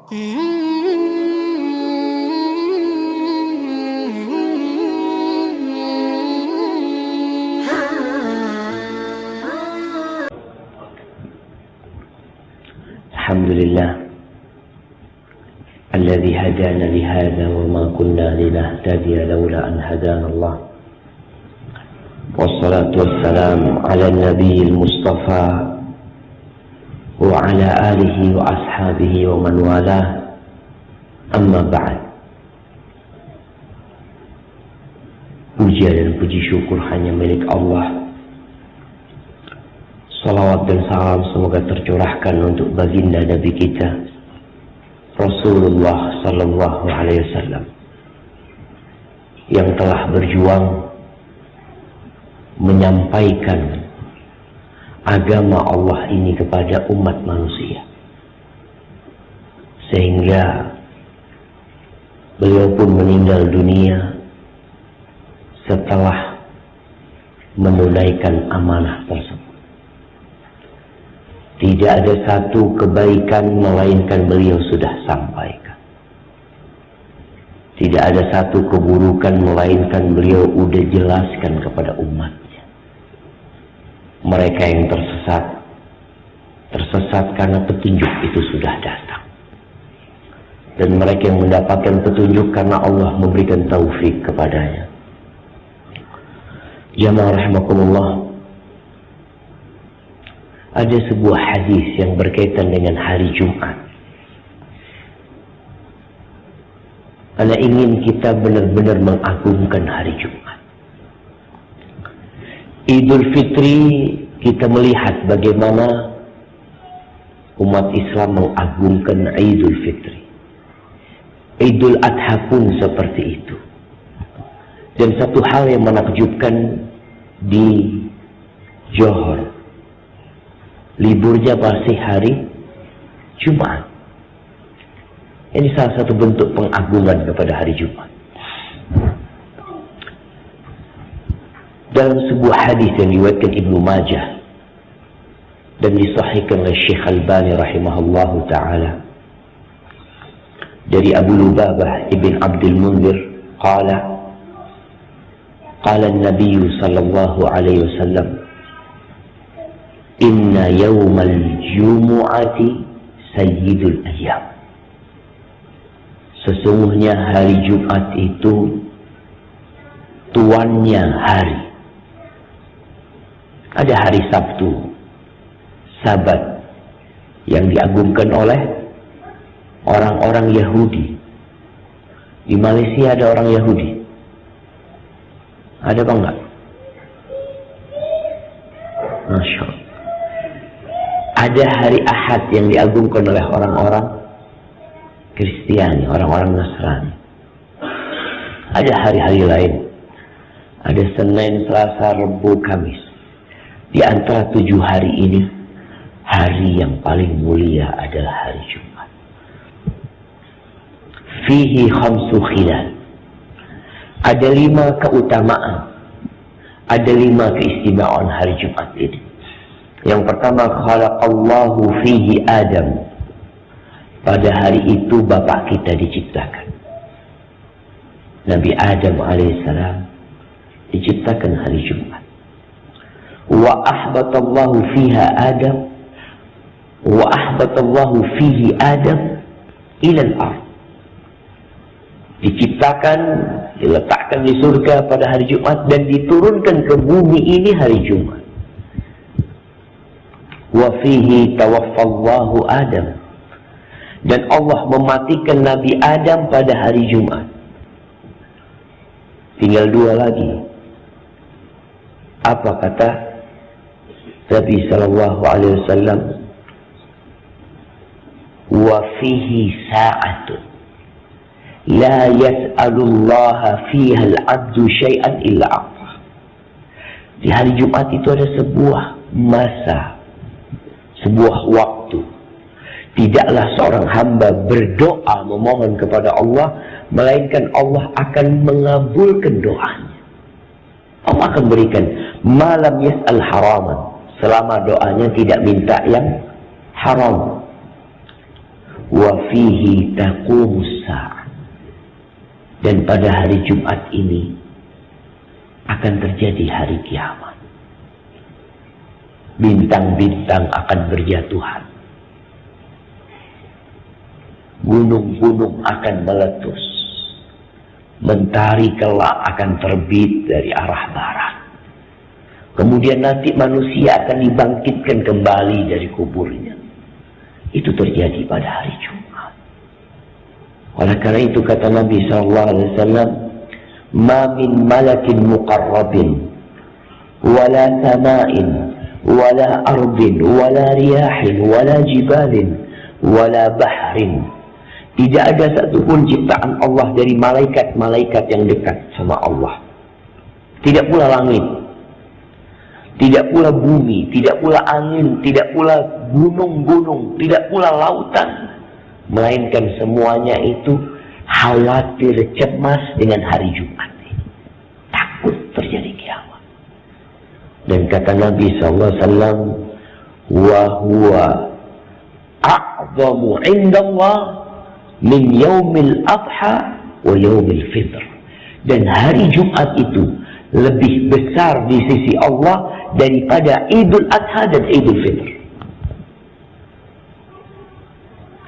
Alhamdulillah alladzi hadana li hadza wa ma kunna linahtadiya laula an hadana Allah. Wassalatu wassalamu ala nabiyil mustafa wa ala alihi wa ashabihi wa man walah. Amma ba'd. Puja dan puji syukur hanya milik Allah. Salawat dan salam semoga tercurahkan untuk baginda Nabi kita Rasulullah Sallallahu Alaihi Wasallam yang telah berjuang menyampaikan agama Allah ini kepada umat manusia, sehingga beliau pun meninggal dunia setelah menunaikan amanah tersebut. Tidak ada satu kebaikan melainkan beliau sudah sampaikan. Tidak ada satu keburukan melainkan beliau sudah jelaskan kepada umatnya. Mereka yang tersesat karena petunjuk itu sudah datang. Dan mereka yang mendapatkan petunjuk karena Allah memberikan taufik kepadanya. Jamaah rahimakumullah. Ada sebuah hadis yang berkaitan dengan hari Jumat. Ana ingin kita benar-benar mengagungkan hari Jumat. Idul Fitri kita melihat bagaimana umat Islam mengagungkan Idul Fitri. Idul Adha pun seperti itu. Dan satu hal yang menakjubkan di Johor, liburnya pasti hari Jumat. Ini salah satu bentuk pengagungan kepada hari Jumat. Dalam sebuah hadis yang diriwayatkan Ibnu Majah dan disahihkan oleh Syekh Albani rahimahullahu taala dari Abu Lubabah ibn Abdul Munzir qala an-nabiy sallallahu alaihi wasallam inna yawmal jumu'ati sayyidul ayyam. Sesungguhnya hari Jumat itu tuannya hari. Ada hari Sabtu, Sabat, yang diagungkan oleh orang-orang Yahudi. Di Malaysia ada orang Yahudi. Ada apa enggak? Masya Allah. Ada hari Ahad yang diagungkan oleh orang-orang Kristiani, orang-orang Nasrani. Ada hari-hari lain. Ada Senin, Selasa, Rabu, Kamis. Di antara 7 hari ini, hari yang paling mulia adalah hari Jumat. Fihi khamsu khilal. Ada 5 keutamaan. Ada 5 keistimewaan hari Jumat ini. Yang pertama, khalaqallahu fihi Adam. Pada hari itu bapak kita diciptakan. Nabi Adam alaihissalam diciptakan hari Jumat. Wa ahbatallahu fiha Adam. Wa ahbatallahu fihi Adam ilal ardh. Diciptakan, diletakkan di surga pada hari Jumat dan diturunkan ke bumi ini hari Jumat. Wa fihi tawaffallahu Adam. Dan Allah mematikan Nabi Adam pada hari Jumat. Tinggal 2 lagi. Apa kata Nabi sallallahu alaihi wasallam? Wa fihi sa'atun la yas'alullaha fiha al-'abdu syai'an illa a'tah. Di hari Jumat itu ada sebuah masa, sebuah waktu. Tidaklah seorang hamba berdoa memohon kepada Allah, melainkan Allah akan mengabulkan doanya. Allah akan berikan malam yas'al haraman, selama doanya tidak minta yang haram. wa fihi taqumus sa'ah. Dan pada hari Jumat ini akan terjadi hari kiamat. Bintang-bintang akan berjatuhan. Gunung-gunung akan meletus. Mentari kelak akan terbit dari arah barat. Kemudian nanti manusia akan dibangkitkan kembali dari kuburnya. Itu terjadi pada hari Jumat. Oleh karena itu kata Nabi SAW, "Ma min malakin muqarrabin, wala sama'in, wala ardin, wala riyahin, wala jibalin, wala bahrin." Tidak ada satupun ciptaan Allah dari malaikat-malaikat yang dekat sama Allah. Tidak pula langit, tidak pula bumi, tidak pula angin, tidak pula gunung-gunung, tidak pula lautan. Melainkan semuanya itu khawatir, cemas dengan hari Jumat. Takut terjadi kiamat. Dan kata Nabi SAW, "Wa huwa a'zamu indallah min yaumil adha wa yaumil fitr." Dan hari Jumat itu lebih besar di sisi Allah daripada Idul Adha dan Idul Fitr.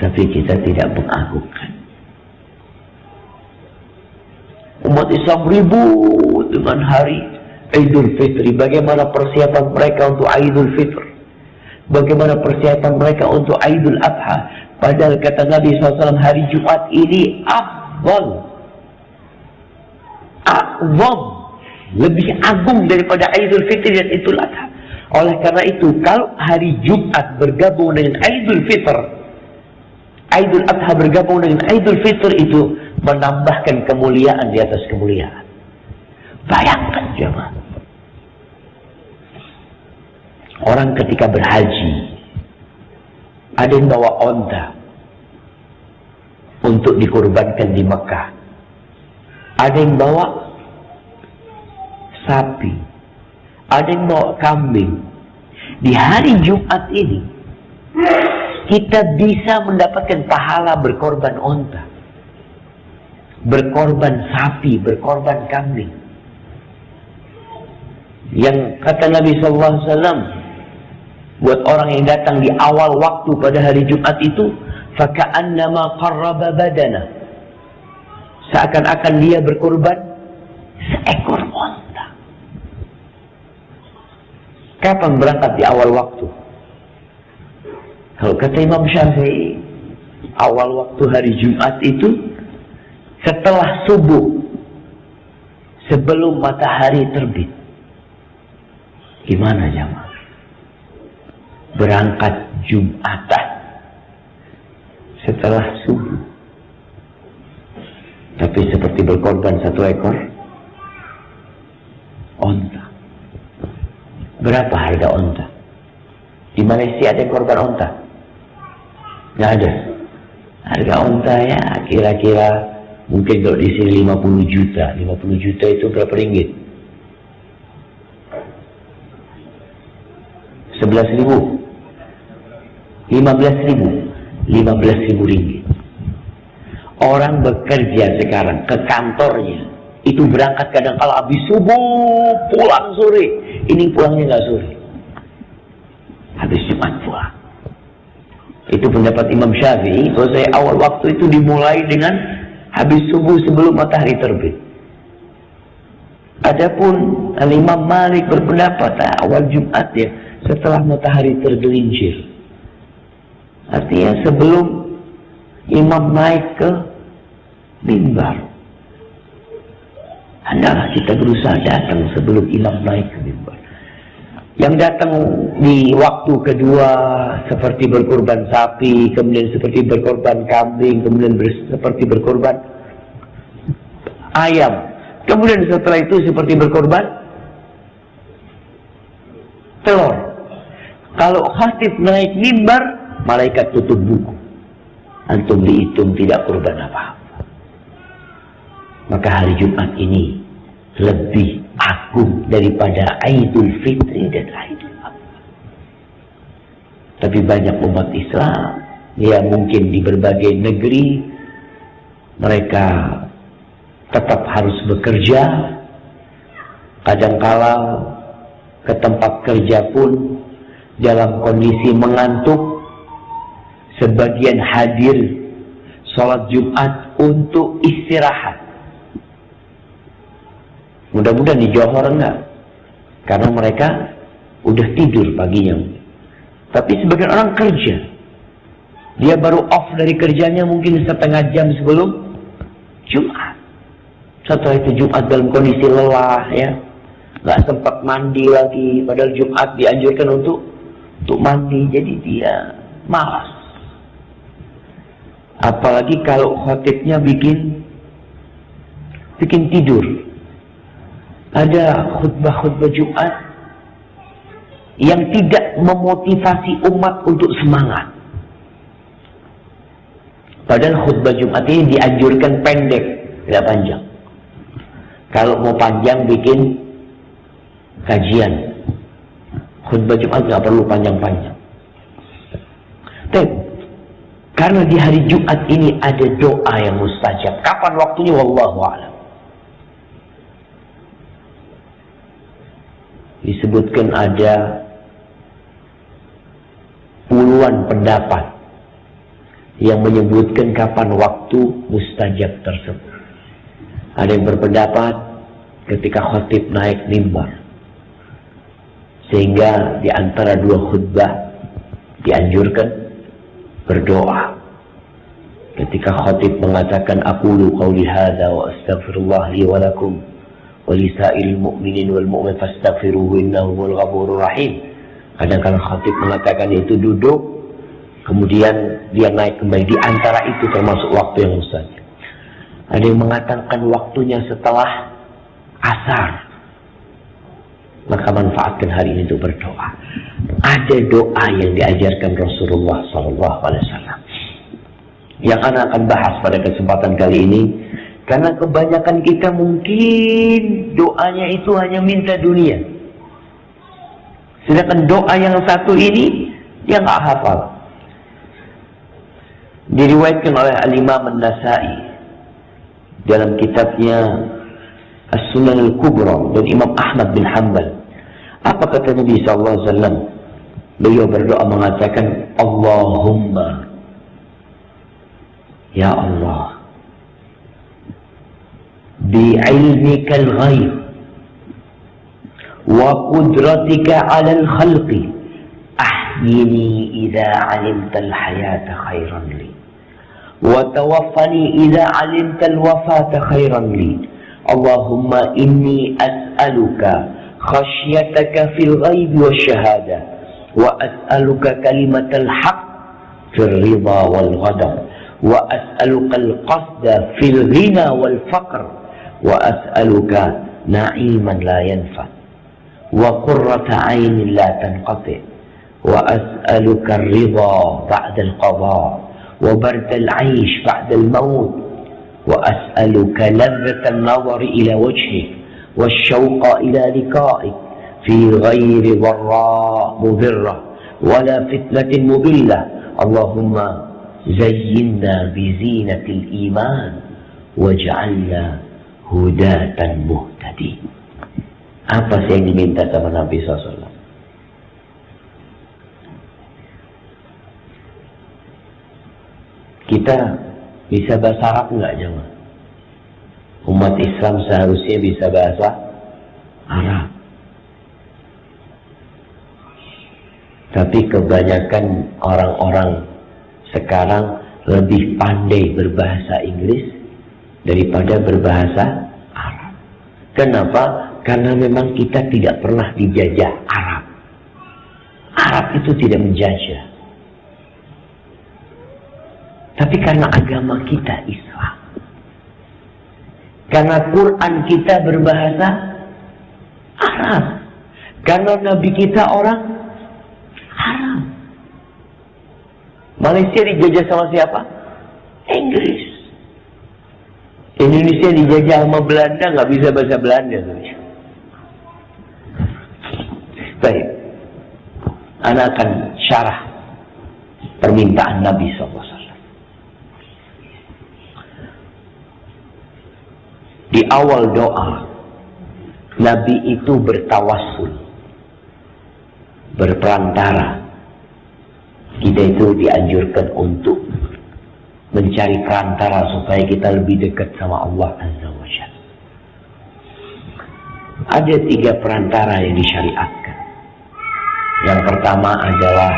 Tapi kita tidak mengagungkan. Umat Islam ribut dengan hari Idul Fitri. Bagaimana persiapan mereka untuk Idul Fitr? Bagaimana persiapan mereka untuk Idul Adha? Padahal kata Nabi SAW, hari Jumat ini afdal, lebih agung daripada Idul Fitri dan Idul Adha. Oleh karena itu, kalau hari Jumat bergabung dengan Idul Fitr, Idul Adha bergabung dengan Idul Fitr, itu menambahkan kemuliaan di atas kemuliaan. Bayangkan jemaah, orang ketika berhaji, ada yang bawa onta untuk dikorbankan di Mekah. Ada yang bawa sapi. Ada yang bawa kambing. Di hari Jumat ini, kita bisa mendapatkan pahala berkorban onta, berkorban sapi, berkorban kambing. Yang kata Nabi SAW, buat orang yang datang di awal waktu pada hari Jumat itu, faka'annama qarraba badana, seakan-akan dia berkorban seekor onta. Kapan berangkat di awal waktu? Kalau kata Imam Syafi'i, awal waktu hari Jumat itu setelah subuh, sebelum matahari terbit. Gimana jemaah? Berangkat Jumatan setelah subuh, tapi seperti berkorban satu ekor onta. Berapa harga onta? Di Malaysia ada korban onta? Nggak ada. Harga onta ya kira-kira mungkin kalau di sini 50 juta. 50 juta itu berapa ringgit? 11.000, 15.000 ringgit. Orang bekerja sekarang ke kantornya itu berangkat kadang kala habis subuh, pulang sore. Ini pulangnya nggak sore, habis Jumat pulang. Itu pendapat Imam Syafi'i. Kalau saya awal waktu itu dimulai dengan habis subuh sebelum matahari terbit. Adapun Imam Malik berpendapat awal Jumat ya, setelah matahari tergelincir. Artinya sebelum imam naik ke mimbar. Hendaklah kita berusaha datang sebelum imam naik ke mimbar. Yang datang di waktu kedua seperti berkorban sapi, kemudian seperti berkorban kambing, kemudian seperti berkorban ayam. Kemudian setelah itu seperti berkorban telur. Kalau khatib naik mimbar, malaikat tutup buku. Antum dihitung tidak korban apa-apa. Maka hari Jumat ini lebih agung daripada Idul Fitri dan Idul Adha. Tapi banyak umat Islam Ya mungkin di berbagai negeri mereka tetap harus bekerja. Kadangkala ke tempat kerja pun dalam kondisi mengantuk. Sebagian hadir sholat Jumat untuk istirahat. Mudah-mudahan di Johor enggak, karena mereka udah tidur paginya. Tapi sebagian orang kerja, dia baru off dari kerjanya mungkin setengah jam sebelum Jumat. Setelah itu Jumat dalam kondisi lelah, ya, nggak sempat mandi lagi. Padahal Jumat dianjurkan untuk mandi, jadi dia malas. Apalagi kalau khatibnya bikin tidur. Ada khutbah-khutbah Jumat yang tidak memotivasi umat untuk semangat. Padahal khutbah Jumat ini dianjurkan pendek, tidak panjang. Kalau mau panjang bikin kajian. Khutbah Jumat nggak perlu panjang-panjang. Karena di hari Jumat ini ada doa yang mustajab. Kapan waktunya? Wallahu a'lam. Disebutkan ada puluhan pendapat yang menyebutkan kapan waktu mustajab tersebut. Ada yang berpendapat ketika khatib naik mimbar, sehingga di antara dua khutbah dianjurkan berdoa. Ketika khatib mengatakan aqulu qawli hadza wa astaghfirullah li wa lakum wa lisairil mu'minin wal mu'min fastaghfiruhu innahu huwal ghafurur rahim. Kadang-kadang khatib mengatakan itu duduk, kemudian dia naik kembali. Di antara itu termasuk waktu yang mustajab. Ada yang mengatakan waktunya setelah asar. Maka manfaatkan hari ini untuk berdoa. Ada doa yang diajarkan Rasulullah SAW yang anak akan bahas pada kesempatan kali ini. Karena kebanyakan kita mungkin doanya itu hanya minta dunia. Sedangkan doa yang satu ini dia nggak hafal. Diriwayatkan oleh Al-Imam An-Nasa'i dalam kitabnya As-Sunan Al-Kubra dan Imam Ahmad bin Hanbal. Apa kata Nabi SAW? Beliau berdoa mengatakan, Allahumma, ya Allah, bi'ilmika al-ghaib wa qudratika 'ala al-khalqi ahyini idza 'alimta al-hayata khairan li wa tawaffani idza 'alimta al-wafata khairan li. Allahumma inni as'aluka khashyataka fil ghaibi wasyahada wa as'aluka kalimatal haqq fil ridha wal ghadab wa as'aluka al-qasda fil ghina wal faqr wa as'aluka na'iman la yanfa wa qurrata 'ainin la tanqati wa as'aluka ar-ridha ba'da al-qada wa barda al-'aysh ba'da al-maut wa as'aluka ladhata an-nazari ila wajhik والشوق إلى لقائك في غير ضراء مضرة ولا فتنة مضلة. اللهم زينا بزينة الإيمان واجعلنا هداة مهتدين. Apa sih yang diminta sama Nabi SAW? Kita bisa bahasa Arab nggak, jemaah? Umat Islam seharusnya bisa bahasa Arab. Tapi kebanyakan orang-orang sekarang lebih pandai berbahasa Inggris daripada berbahasa Arab. Kenapa? Karena memang kita tidak pernah dijajah Arab. Arab itu tidak menjajah. Tapi karena agama kita Islam, karena Quran kita berbahasa Arab, karena Nabi kita orang Arab. Malaysia dijajah sama siapa? Inggris. Indonesia dijajah sama Belanda, nggak bisa bahasa Belanda. Baik, anak akan syarah permintaan Nabi SAW. Di awal doa, Nabi itu bertawassul, berperantara. Kita itu dianjurkan untuk mencari perantara supaya kita lebih dekat sama Allah Azza wa Jalla. Ada 3 perantara yang disyariatkan. Yang pertama adalah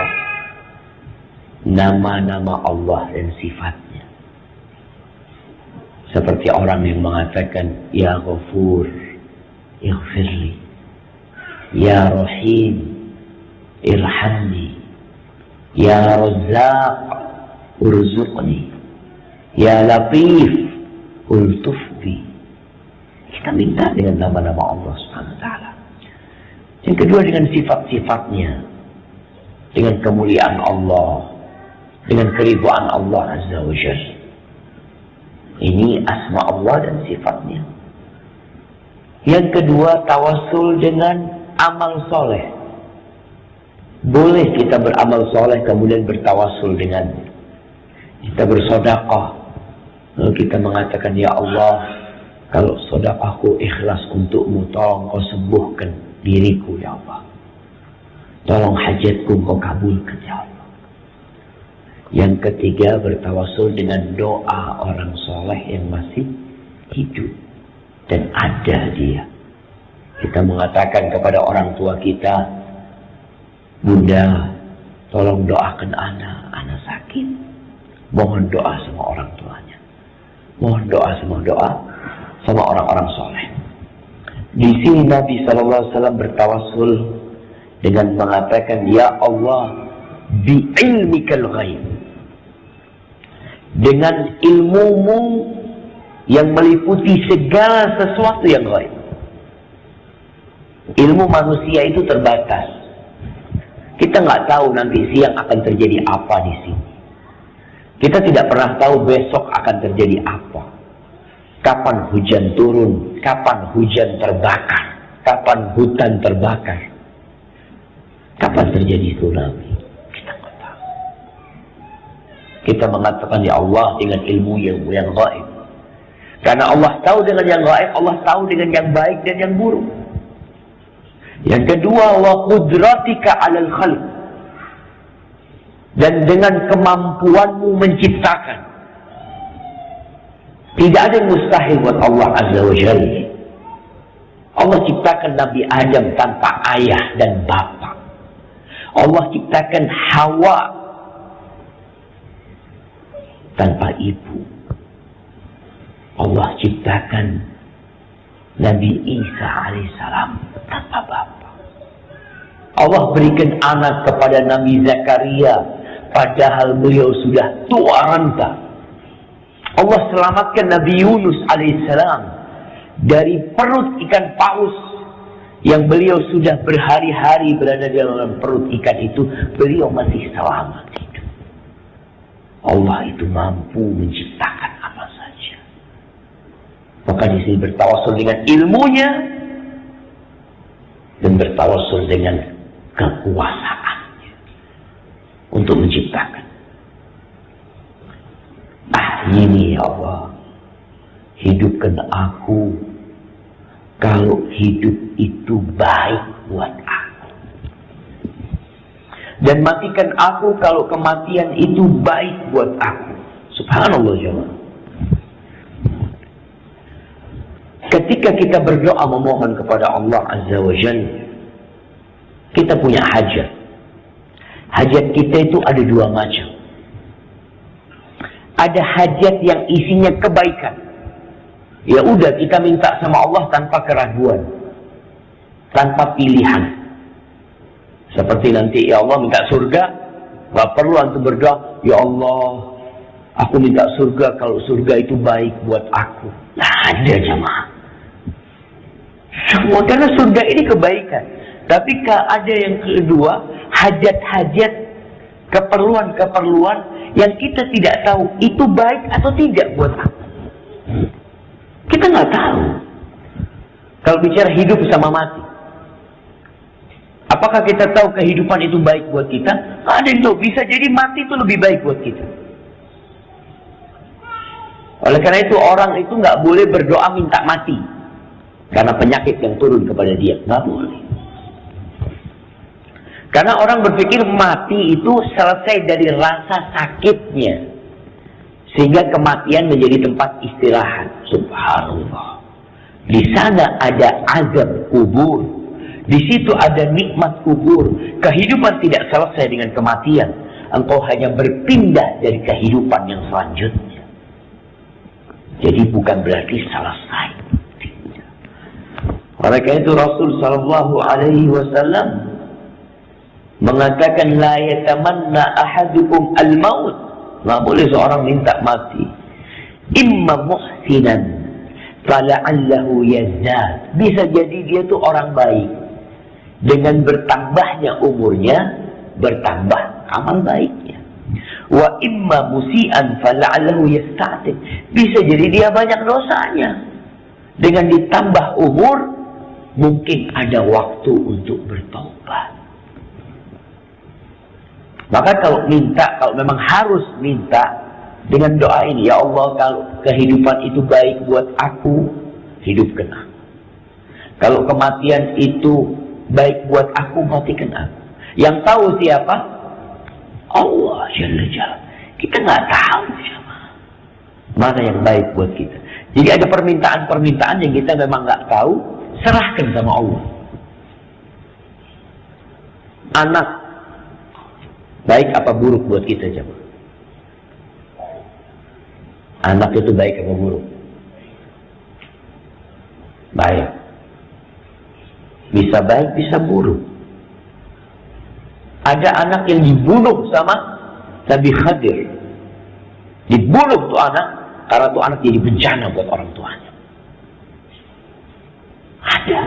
nama-nama Allah dan sifatnya. Seperti orang yang mengatakan, Ya Ghafur, Ighfirli, Ya Rahim, Irhamni, Ya Razzaq, Urzuqni, Ya Latif, Ultufbi. Kita minta dengan nama-nama Allah Subhanahu wa ta'ala. Yang kedua dengan sifat-sifatnya, dengan kemuliaan Allah, dengan keridhaan Allah Azza wa Jalla. Ini asma Allah dan sifatnya. Yang kedua, tawassul dengan amal soleh. Boleh kita beramal soleh kemudian bertawassul dengannya. Kita bersedekah, lalu kita mengatakan, Ya Allah, kalau sedekahku ikhlas untukmu, tolong kau sembuhkan diriku, Ya Allah. Tolong hajatku kau kabulkan, Ya Allah. Yang ketiga, bertawassul dengan doa orang soleh yang masih hidup dan ada dia. Kita mengatakan kepada orang tua kita, Bunda, tolong doakan anak sakit. Mohon doa sama orang tuanya. Mohon doa sama orang-orang soleh. Di sini Nabi SAW bertawassul dengan mengatakan, Ya Allah, bi'ilmikal ghaib. Dengan ilmumu yang meliputi segala sesuatu yang gaib. Ilmu manusia itu terbatas. Kita nggak tahu nanti siang akan terjadi apa di sini. Kita tidak pernah tahu besok akan terjadi apa. Kapan hujan turun, kapan hujan terbakar, kapan hutan terbakar, kapan terjadi tsunami. Kita mengatakan, Ya Allah, dengan ilmu yang gaib. Karena Allah tahu dengan yang gaib, Allah tahu dengan yang baik dan yang buruk. Yang kedua, wa qudratika 'alal khalq. Dan dengan kemampuanmu menciptakan. Tidak ada yang mustahil buat Allah Azza wa Jalla. Allah ciptakan Nabi Adam tanpa ayah dan bapa. Allah ciptakan Hawa tanpa ibu. Allah ciptakan Nabi Isa alaihissalam tanpa bapa. Allah berikan anak kepada Nabi Zakaria padahal beliau sudah tua renta. Allah selamatkan Nabi Yunus alaihissalam dari perut ikan paus yang beliau sudah berhari-hari berada di dalam perut ikan itu, beliau masih selamat. Allah itu mampu menciptakan apa saja. Maka di sini bertawassul dengan ilmunya dan bertawassul dengan kekuasaannya untuk menciptakan. Ini ya Allah, hidupkan aku kalau hidup itu baik buat aku. Dan matikan aku kalau kematian itu baik buat aku. Subhanallah jemaah. Ketika kita berdoa memohon kepada Allah Azza wa Jalla, kita punya hajat. Hajat kita itu ada 2 macam. Ada hajat yang isinya kebaikan. Ya udah, kita minta sama Allah tanpa keraguan, tanpa pilihan. Seperti nanti, Ya Allah minta surga, gak perlu antum berdoa, Ya Allah, aku minta surga kalau surga itu baik buat aku. Nah, ada jemaah. Semua karena surga ini kebaikan. Tapi ada yang kedua, hajat-hajat, keperluan-keperluan yang kita tidak tahu itu baik atau tidak buat aku. Kita nggak tahu. Kalau bicara hidup sama mati, apa Apakah kita tahu kehidupan itu baik buat kita? Nggak ada yang tahu. Bisa jadi mati itu lebih baik buat kita. Oleh karena itu orang itu nggak boleh berdoa minta mati karena penyakit yang turun kepada dia. Nggak boleh. Karena orang berpikir mati itu selesai dari rasa sakitnya, sehingga kematian menjadi tempat istirahat. Subhanallah. Di sana ada azab kubur. Di situ ada nikmat kubur. Kehidupan tidak selesai dengan kematian. Engkau hanya berpindah dari kehidupan yang selanjutnya. Jadi bukan berarti selesai. Oleh karena itu Rasul sallallahu alaihi wasallam mengatakan la yatamanna ahadukum al-maut. Nggak boleh seorang minta mati. Imma muhsinan fala'allahu yazdad. Bisa jadi dia tuh orang baik. Dengan bertambahnya umurnya, bertambah amal baiknya. Wa imma musian fala'allahu yasta'tib. Bisa jadi dia banyak dosanya. Dengan ditambah umur, mungkin ada waktu untuk bertobat. Maka kalau memang harus minta dengan doa ini, ya Allah, kalau kehidupan itu baik buat aku, hidupkan aku. Kalau kematian itu baik buat aku, matikan aku. Yang tahu siapa? Allah Jalla Jalla. Kita nggak tahu siapa. Mana yang baik buat kita. Jadi ada permintaan-permintaan yang kita memang nggak tahu, serahkan sama Allah. Anak baik apa buruk buat kita, jemaah? Anak itu baik apa buruk? Baik. Bisa baik, bisa buruk. Ada anak yang dibunuh sama Nabi Khadir. Dibunuh tuh anak, karena tuh anak jadi bencana buat orang tuanya. Ada.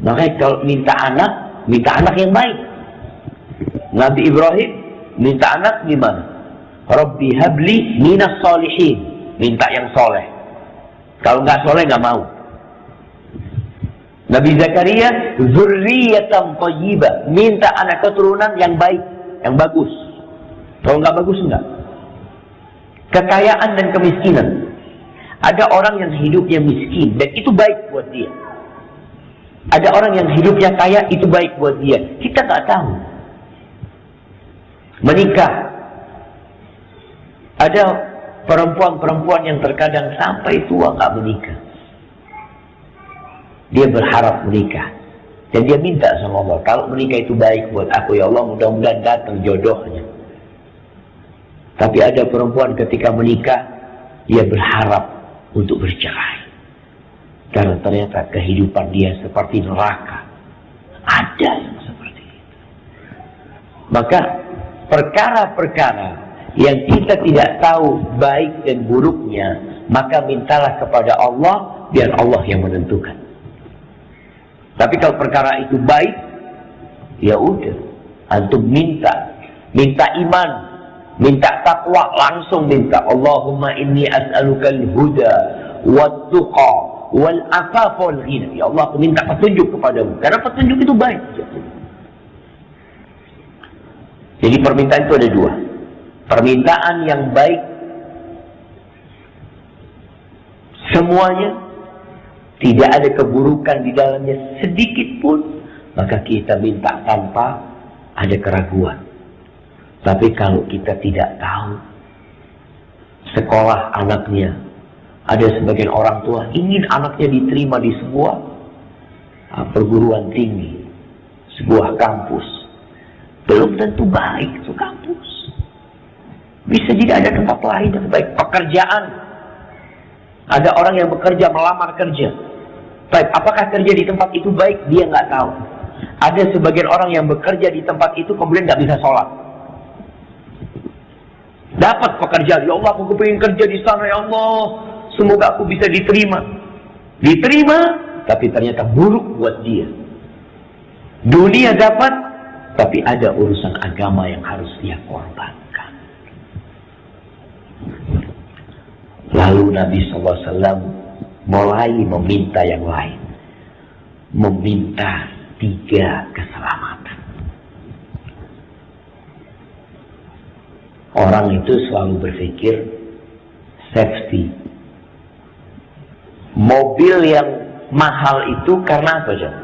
Makanya kalau minta anak yang baik. Nabi Ibrahim minta anak gimana? Rabbi habli minas solihin. Minta yang soleh. Kalau nggak soleh nggak mau. Nabi Zakaria zurriyatan thayyibah. Minta anak keturunan yang baik, yang bagus. Kalau nggak bagus enggak. Kekayaan dan kemiskinan. Ada orang yang hidupnya miskin dan itu baik buat dia. Ada orang yang hidupnya kaya, itu baik buat dia. Kita nggak tahu. Menikah. Ada perempuan-perempuan yang terkadang sampai tua nggak menikah. Dia berharap menikah. Dan dia minta sama Allah, kalau menikah itu baik buat aku, ya Allah, mudah-mudahan datang jodohnya. Tapi ada perempuan ketika menikah, dia berharap untuk bercerai. Karena ternyata kehidupan dia seperti neraka. Ada yang seperti itu. Maka perkara-perkara yang kita tidak tahu baik dan buruknya, maka mintalah kepada Allah, biar Allah yang menentukan. Tapi kalau perkara itu baik, ya udah, antum minta iman, minta takwa, langsung minta. Allahumma inni as'alukal huda wat tuqa wal afafa wal ghina. Ya Allah, aku minta petunjuk kepadamu, karena petunjuk itu baik. Jadi permintaan itu ada dua. Permintaan yang baik, semuanya tidak ada keburukan di dalamnya sedikit pun, maka kita minta tanpa ada keraguan. Tapi kalau kita tidak tahu, sekolah anaknya, ada sebagian orang tua ingin anaknya diterima di sebuah perguruan tinggi, sebuah kampus. Belum tentu baik itu kampus. Bisa jadi ada tempat lain yang baik. Pekerjaan. Ada orang yang bekerja, melamar kerja. Baik, apakah kerja di tempat itu baik? Dia nggak tahu. Ada sebagian orang yang bekerja di tempat itu kemudian nggak bisa sholat. Dapat pekerjaan, ya Allah, aku pengen kerja di sana, ya Allah, semoga aku bisa diterima. Diterima, tapi ternyata buruk buat dia. Dunia dapat, tapi ada urusan agama yang harus dia korbankan. Lalu Nabi SAW mulai meminta yang lain. Meminta 3 keselamatan. Orang itu selalu berpikir safety. Mobil yang mahal itu karena apa, Jom?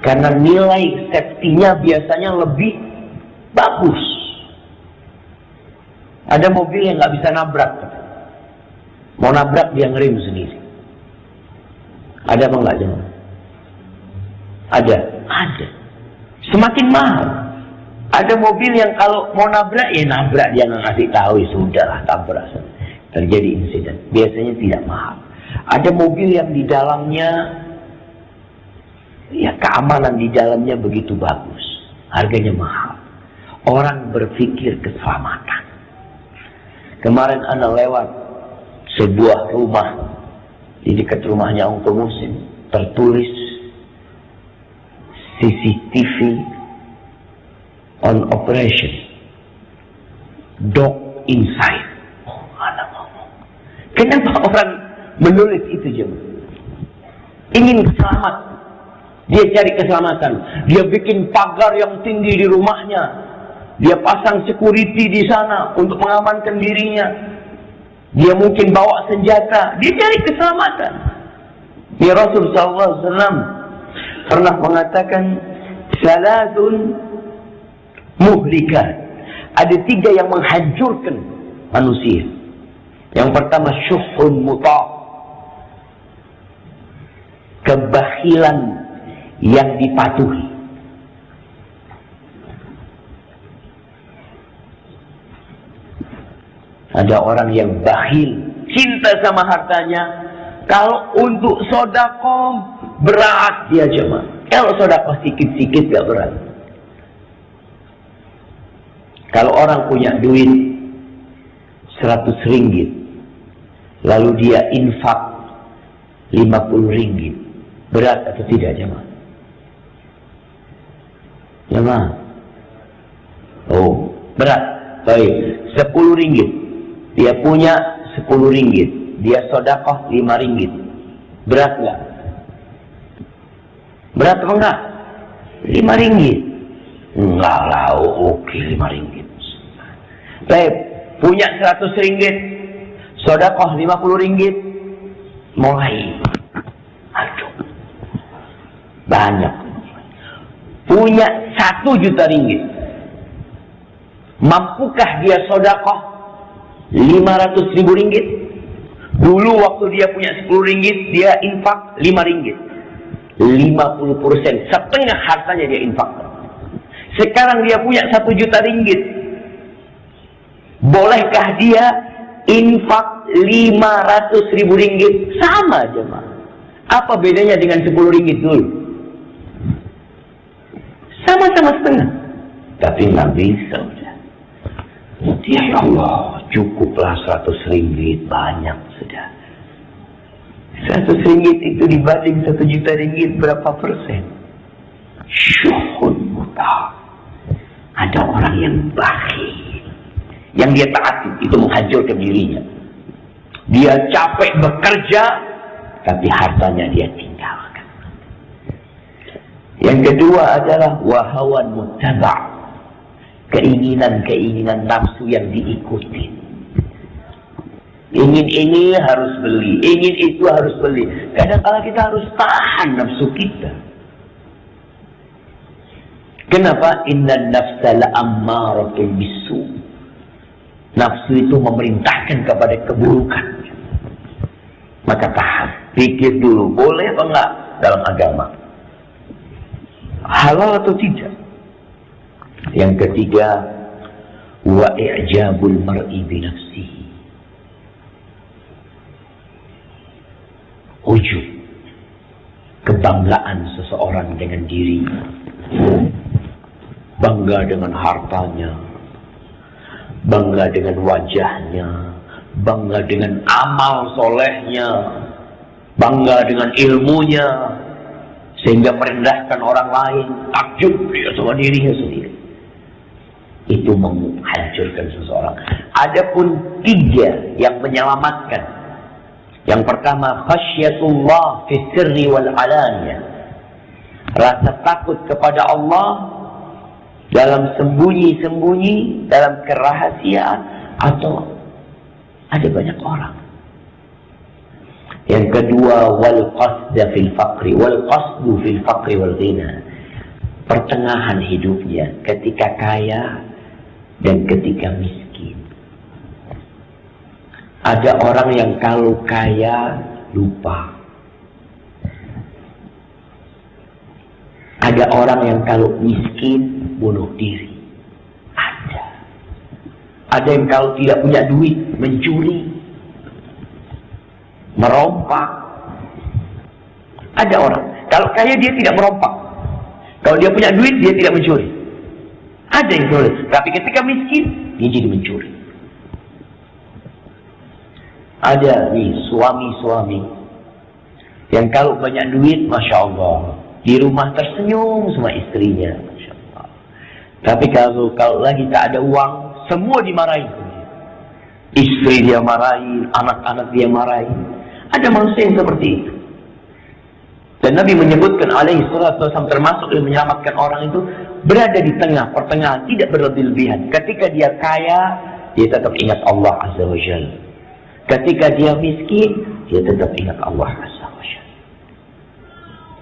Karena nilai safety-nya biasanya lebih bagus. Ada mobil yang nggak bisa nabrak. Mau nabrak dia ngerem sendiri. Ada apa nggak, Jom? Ada. Semakin mahal. Ada mobil yang kalau mau nabrak, ya nabrak, dia nggak ngasih tahu, ya sudahlah, tabrak. Terjadi insiden. Biasanya tidak mahal. Ada mobil yang di dalamnya, ya keamanan di dalamnya begitu bagus. Harganya mahal. Orang berpikir keselamatan. Kemarin Anda lewat sebuah rumah, di dekat rumahnya Uncle Musim, tertulis CCTV on operation, dog inside. Oh, Anda ngomong. Kenapa orang menulis itu, Jom? Ingin selamat. Dia cari keselamatan. Dia bikin pagar yang tinggi di rumahnya. Dia pasang security di sana untuk mengamankan dirinya. Dia mungkin bawa senjata. Dia cari keselamatan. Ya Rasulullah SAW pernah mengatakan, salatun muhlikat. Ada 3 yang menghancurkan manusia. Yang pertama, syuhun muta', kebahilan yang dipatuhi. Ada orang yang bakhil, cinta sama hartanya. Kalau untuk sedekah berat dia cuma. Kalau sedekah sikit-sikit gak berat. Kalau orang punya duit 100 ringgit, lalu dia infak 50 ringgit, berat atau tidak, jemaah? Jemaah? Oh, berat. Baik, 10 ringgit. Dia punya 10 ringgit. Dia sedekah 5 ringgit. Berat nggak? Berat atau enggak? 5 ringgit. Enggak lah, oke 5 ringgit. Baik, punya 100 ringgit. Sedekah 50 ringgit. Mulai. Aduh. Banyak. Punya 1 juta ringgit. Mampukah dia sedekah 500 ribu ringgit? Dulu waktu dia punya 10 ringgit, dia infak 5 ringgit. 50%, setengah hartanya dia infak. Sekarang dia punya 1 juta ringgit. Bolehkah dia infak 500 ribu ringgit? Sama aja, Mak. Apa bedanya dengan 10 ringgit dulu? Sama-sama setengah. Tapi nggak bisa udah. Ya Allah, cukuplah 100 ringgit, banyak sudah. 100 ringgit itu dibanding 1 juta ringgit berapa persen? Syuhun muta. Ada orang yang bakhil, yang dia taati, itu menghancurkan dirinya. Dia capek bekerja, tapi hartanya dia tinggalkan. Yang kedua adalah wahawan muttaba'. Keinginan-keinginan nafsu yang diikuti. Ingin ini harus beli, ingin itu harus beli. Kadang-kadang kita harus tahan nafsu kita. Kenapa? Inna nafsa la'ammaratun bisu. Nafsu itu memerintahkan kepada keburukan. Maka tahan, pikir dulu, boleh apa enggak dalam agama? Halal atau tidak? Yang ketiga, wa i'jabul mar'i bi nafsihi. Ujub, kebanggaan seseorang dengan dirinya. Bangga dengan hartanya, bangga dengan wajahnya, bangga dengan amal solehnya, bangga dengan ilmunya, sehingga merendahkan orang lain, takjub dia sama dirinya sendiri. Itu menghancurkan seseorang. Adapun 3 yang menyelamatkan. Yang pertama, khasyatullah fi sirri wal alaniyah. Rasa takut kepada Allah dalam sembunyi-sembunyi, dalam kerahasiaan, atau ada banyak orang. Yang kedua, wal qasda fil faqri, wal qasdu fil faqri wal ghina. Pertengahan hidupnya, ketika kaya dan ketika miskin. Ada orang yang kalau kaya lupa. Ada orang yang kalau miskin bunuh diri. Ada yang kalau tidak punya duit mencuri, merompak. Ada orang kalau kaya dia tidak merompak. Kalau dia punya duit dia tidak mencuri. Ada yang boleh. Tapi ketika miskin dia jadi mencuri. Ada nih suami-suami yang kalau banyak duit, Masya Allah, di rumah tersenyum sama istrinya, Masya Allah. Tapi kalau lagi tak ada uang, semua dimarahin. Istri dia marahin, anak-anak dia marahin. Ada manusia yang seperti itu. Dan Nabi menyebutkan alaihi salatu wasallam, termasuk yang menyelamatkan orang itu berada di tengah, pertengahan, tidak berlebih-lebihan. Ketika dia kaya, dia tetap ingat Allah Azza wa Jalla. Ketika dia miskin, dia tetap ingat Allah Azza wa Jalla.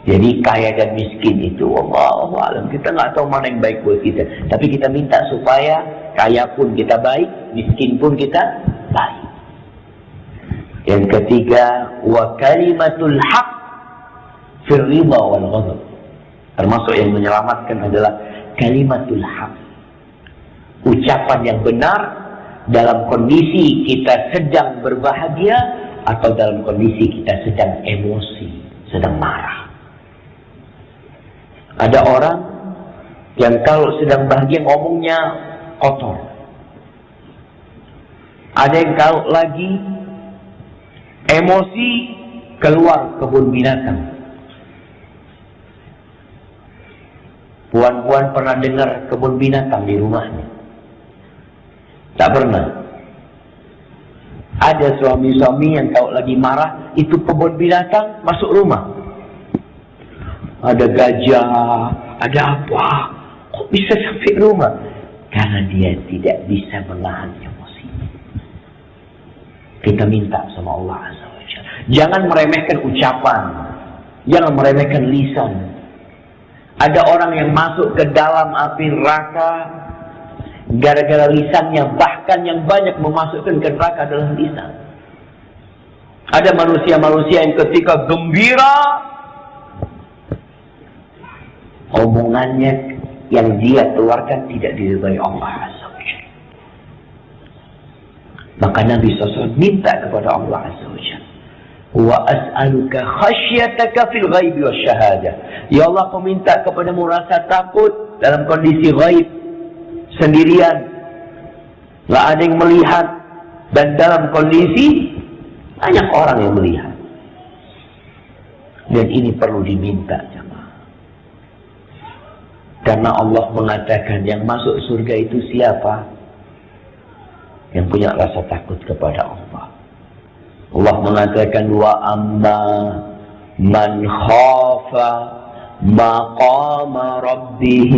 Jadi kaya dan miskin itu, Allahu a'lam, kita nggak tahu mana yang baik buat kita. Tapi kita minta supaya kaya pun kita baik, miskin pun kita baik. Yang ketiga, wa kalimatul haq fil ridha wal ghadab. Termasuk yang menyelamatkan adalah kalimatul haq. Ucapan yang benar dalam kondisi kita sedang berbahagia atau dalam kondisi kita sedang emosi, sedang marah. Ada orang yang kalau sedang bahagia ngomongnya kotor. Ada yang kalau lagi emosi keluar kebun binatang. Puan-puan pernah dengar kebun binatang di rumahnya? Tak pernah. Ada suami-suami yang kalau lagi marah, itu kebun binatang masuk rumah. Ada gajah, ada apa? Kok bisa sampai rumah? Karena dia tidak bisa menahan emosi. Kita minta sama Allah Azza wa Jalla. Jangan meremehkan ucapan. Jangan meremehkan lisan. Ada orang yang masuk ke dalam api neraka gara-gara lisannya. Bahkan yang banyak memasukkan ke neraka adalah lisan. Ada manusia-manusia yang ketika gembira, omongannya yang dia keluarkan tidak diridhai Allah Azza wa Jalla. Maka Nabi SAW minta kepada Allah Azza wa Jalla, wa as'aluka khasyataka fil ghaibi wasyahadah. Ya Allah, aku minta kepadamu rasa takut dalam kondisi ghaib, sendirian, gak ada yang melihat, dan dalam kondisi banyak orang yang melihat. Dan ini perlu diminta, jemaah. Karena Allah mengatakan yang masuk surga itu siapa? Yang punya rasa takut kepada Allah. Allah mengatakan, wa amma man khafa maqama rabbih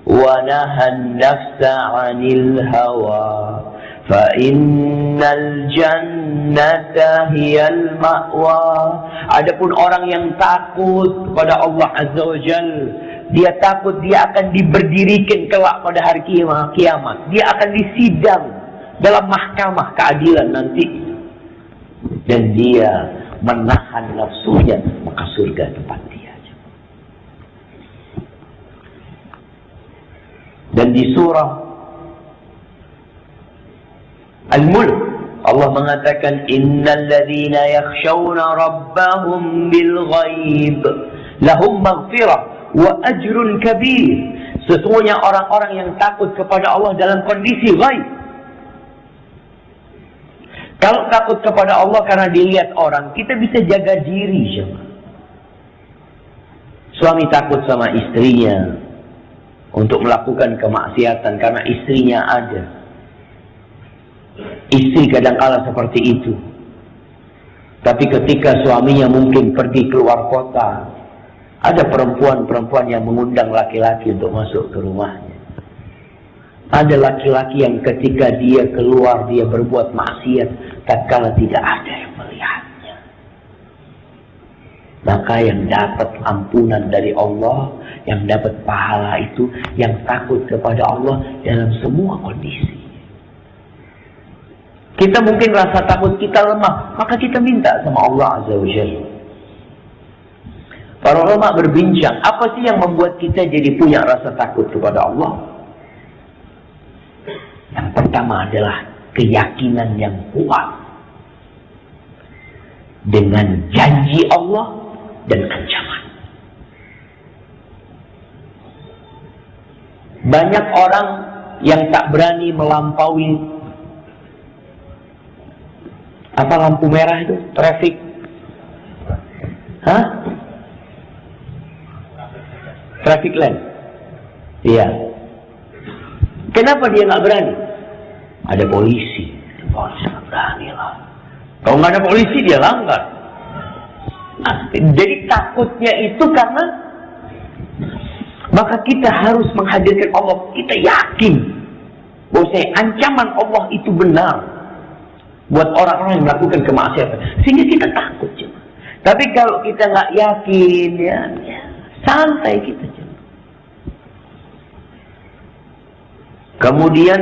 wa nahan nafsa 'anil hawa fa innal jannata hiyal ma'wa. Adapun orang yang takut kepada Allah Azza wa Jalla, dia takut dia akan diberdirikan kelak pada hari kiamat. Dia akan disidang dalam mahkamah keadilan nanti. Dan dia menahan nafsunya, maka surga tempat dia. Dan di surah Al-Mulk Allah mengatakan, innal ladzina yakhshawna rabbahum bil ghaib lahum maghfirah wa ajrun kabir. Sesungguhnya orang-orang yang takut kepada Allah dalam kondisi ghaib. Kalau takut kepada Allah karena dilihat orang, kita bisa jaga diri. Suami takut sama istrinya untuk melakukan kemaksiatan karena istrinya ada. Istri kadang-kala seperti itu. Tapi ketika suaminya mungkin pergi keluar kota, ada perempuan-perempuan yang mengundang laki-laki untuk masuk ke rumahnya. Ada laki-laki yang ketika dia keluar, dia berbuat maksiat, tatkala tidak ada yang melihatnya. Maka yang dapat ampunan dari Allah, yang dapat pahala itu, yang takut kepada Allah dalam semua kondisi. Kita mungkin rasa takut kita lemah, maka kita minta sama Allah Azza wa Jalla. Para ulama berbincang, apa sih yang membuat kita jadi punya rasa takut kepada Allah? Yang pertama adalah keyakinan yang kuat dengan janji Allah dan ancaman. Banyak orang yang tak berani melampaui apa lampu merah itu, traffic. Hah? Traffic light. Iya. Kenapa dia nggak berani? Ada polisi. Polisi nggak berani lah. Kalau nggak ada polisi dia langgar. Nah, jadi takutnya itu karena maka kita harus menghadirkan Allah. Kita yakin bahwa ancaman Allah itu benar buat orang-orang yang melakukan kemaksiatan. Sehingga kita takut. Tapi kalau kita nggak yakin, ya santai kita. Kemudian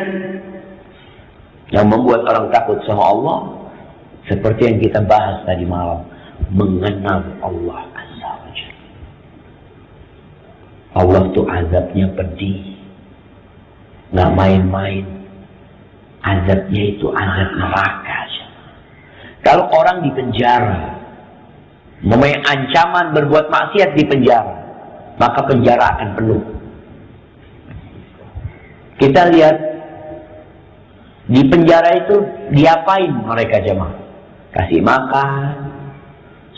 yang membuat orang takut sama Allah, seperti yang kita bahas tadi malam, mengenal Allah Azza wa Jalla. Allah tuh azabnya pedih, nggak main-main. Azabnya itu azab neraka. Kalau orang di penjara, mempunyai ancaman berbuat maksiat di penjara, maka penjara akan penuh. Kita lihat di penjara itu diapain mereka jemaah? Kasih makan,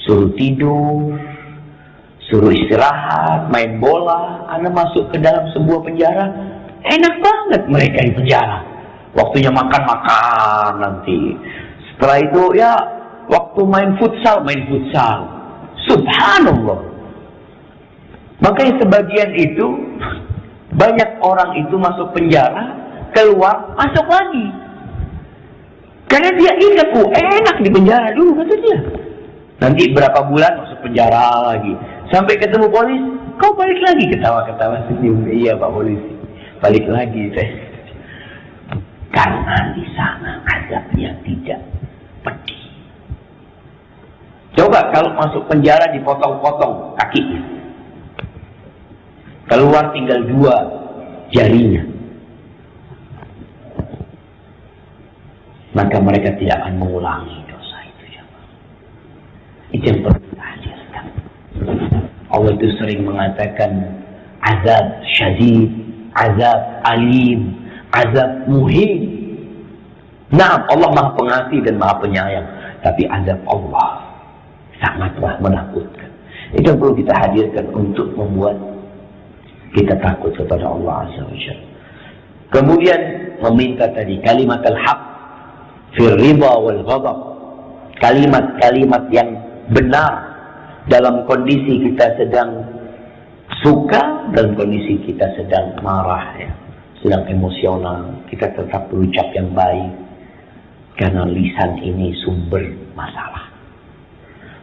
suruh tidur, suruh istirahat, main bola. Anda masuk ke dalam sebuah penjara, enak banget mereka di penjara. Waktunya makan-makan nanti. Setelah itu ya waktu main futsal. Subhanallah. Makanya sebagian itu banyak orang itu masuk penjara, keluar, masuk lagi. Karena dia ingat, enak di penjara dulu, kata dia. Nanti berapa bulan masuk penjara lagi. Sampai ketemu polisi, kau balik lagi, ketawa-ketawa senyum. Iya Pak Polisi, balik lagi saya. Karena di sana azabnya tidak pedih. Coba kalau masuk penjara dipotong-potong kakinya. Keluar tinggal 2 jarinya. Maka mereka tidak akan mengulangi dosa itu. Itu yang perlu kita hadirkan. Allah itu sering mengatakan azab syadid, azab alim, azab muhin. Nah, Allah Maha Pengasih dan Maha Penyayang. Tapi azab Allah sangatlah menakutkan. Itu yang perlu kita hadirkan untuk membuat kita takut kepada Allah Azza wa Jalla. Kemudian meminta tadi kalimat al-haq fir ridha wal ghadab. Kalimat-kalimat yang benar dalam kondisi kita sedang suka dan kondisi kita sedang marah, ya, sedang emosional. Kita tetap berucap yang baik karena lisan ini sumber masalah.